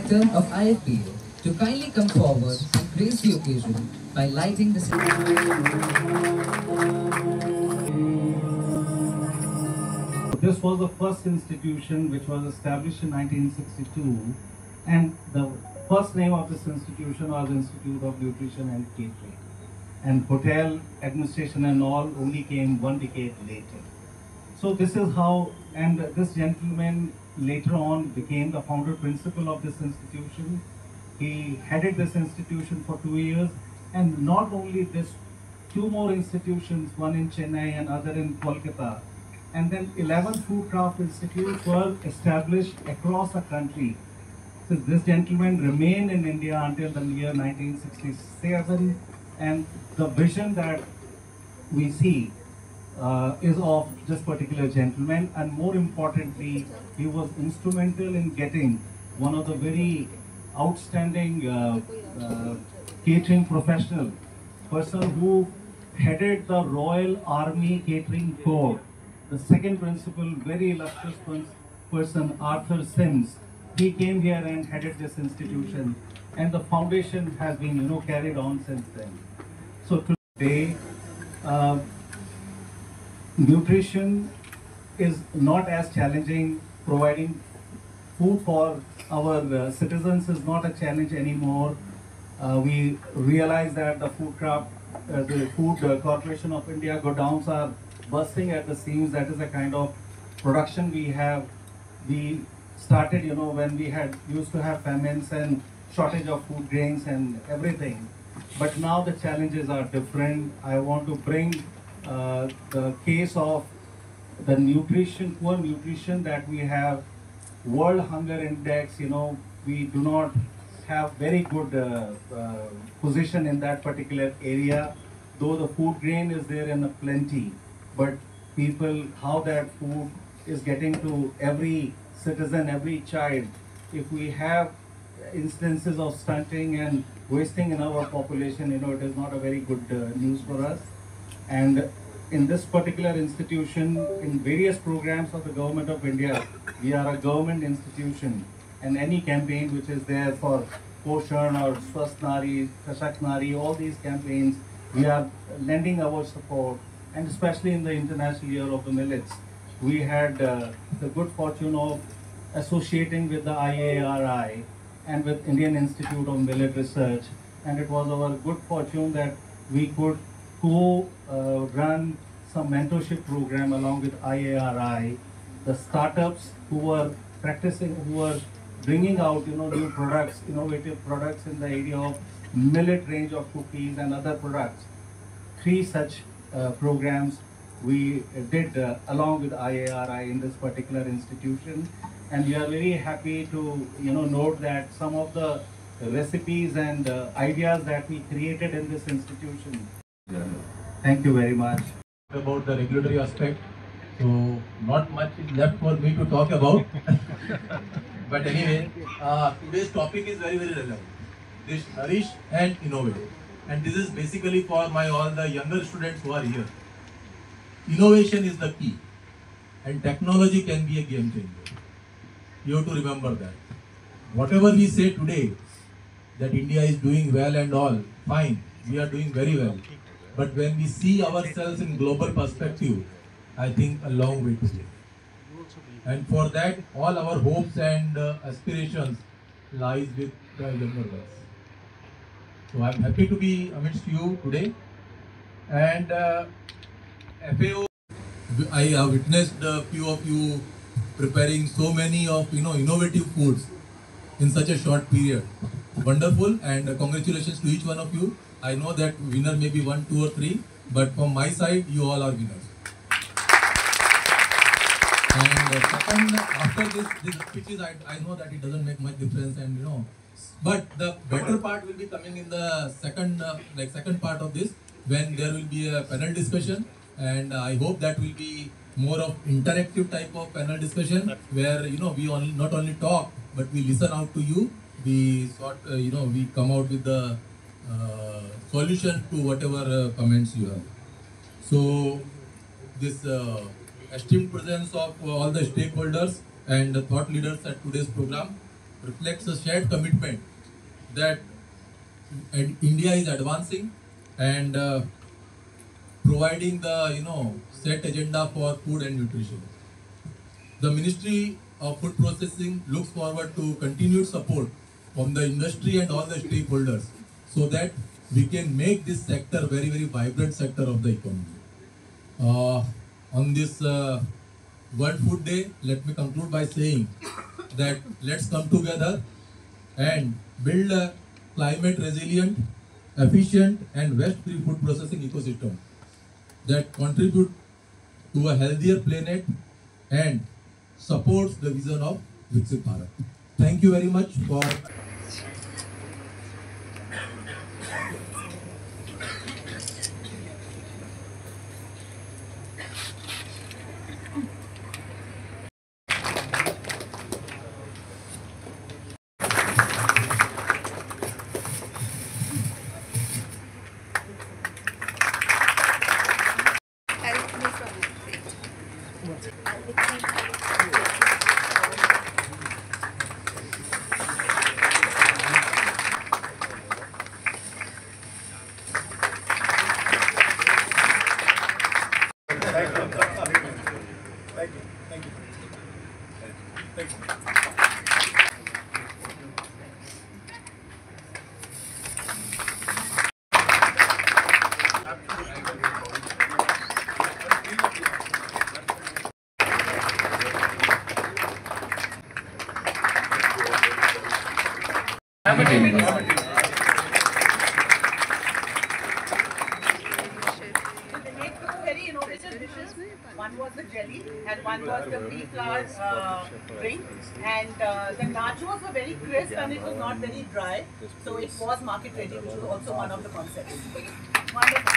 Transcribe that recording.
Director of IFPO, to kindly come forward and grace the occasion by lighting the This was the first institution which was established in 1962, and the first name of this institution was Institute of Nutrition and Catering. And hotel administration and all only came 1 decade later. So this is how, and this gentleman later on became the founder principal of this institution. He headed this institution for 2 years, and not only this, two more institutions, one in Chennai and other in Kolkata, and then 11 food craft institutes were established across the country. So this gentleman remained in India until the year 1967, and the vision that we see is of this particular gentleman, and more importantly, he was instrumental in getting one of the very outstanding catering professional, person who headed the Royal Army Catering Corps. The second principal, very illustrious person, Arthur Sims, he came here and headed this institution, and the foundation has been, carried on since then. So today, nutrition is not as challenging. Providing food for our citizens is not a challenge anymore. We realize that the food corporation of India godowns are bursting at the seams. That is the kind of production we have. We started, when we used to have famines and shortage of food grains and everything. But now the challenges are different. I want to bring the case of the poor nutrition that we have. World Hunger Index, we do not have very good position in that particular area, though the food grain is there in a plenty. But people, how that food is getting to every citizen, every child, if we have instances of stunting and wasting in our population, it is not a very good news for us. And in this particular institution, in various programs of the Government of India, we are a government institution, and any campaign which is there for Poshan or Swasth Nari, Kashak Nari, all these campaigns, we are lending our support, and especially in the International Year of the Millets, we had the good fortune of associating with the IARI and with Indian Institute of Millet Research, and it was our good fortune that we could run some mentorship program along with IARI. The startups who were bringing out, new products, innovative products in the area of millet range of cookies and other products. 3 such programs we did along with IARI in this particular institution, and we are very happy to note that some of the recipes and ideas that we created in this institution. Thank you very much. About the regulatory aspect, so not much is left for me to talk about. But anyway, today's topic is very relevant. This nourish and innovate, and this is basically for all the younger students who are here. Innovation is the key, and technology can be a game changer. You have to remember that. Whatever we say today, that India is doing well and all, fine, we are doing very well. But when we see ourselves in global perspective, I think a long way to go. And for that, all our hopes and aspirations lies with the younger ones. So I'm happy to be amidst you today. And FAO, I have witnessed a few of you preparing so many of innovative foods in such a short period. Wonderful, and congratulations to each one of you. I know that winner may be 1, 2 or 3, but from my side, you all are winners. And second, after this speeches, I know that it doesn't make much difference, and but the better part will be coming in the second part of this, when there will be a panel discussion, and I hope that will be more of interactive type of panel discussion, where we not only talk, but we listen out to you. We we come out with the solution to whatever comments you have. So this esteemed presence of all the stakeholders and the thought leaders at today's program, reflects a shared commitment that India is advancing and providing the set agenda for food and nutrition. The Ministry of Food Processing looks forward to continued support from the industry and all the stakeholders so that we can make this sector very, very vibrant sector of the economy. On this World Food Day, let me conclude by saying that let's come together and build a climate resilient, efficient and waste-free food processing ecosystem that contribute to a healthier planet and supports the vision of Viksit Bharat. Thank you very much for very innovative dishes. One was the jelly and one was the pea flour drink. And the nachos were very crisp and it was not very dry. So it was market ready, which was also one of the concepts. Wonderful.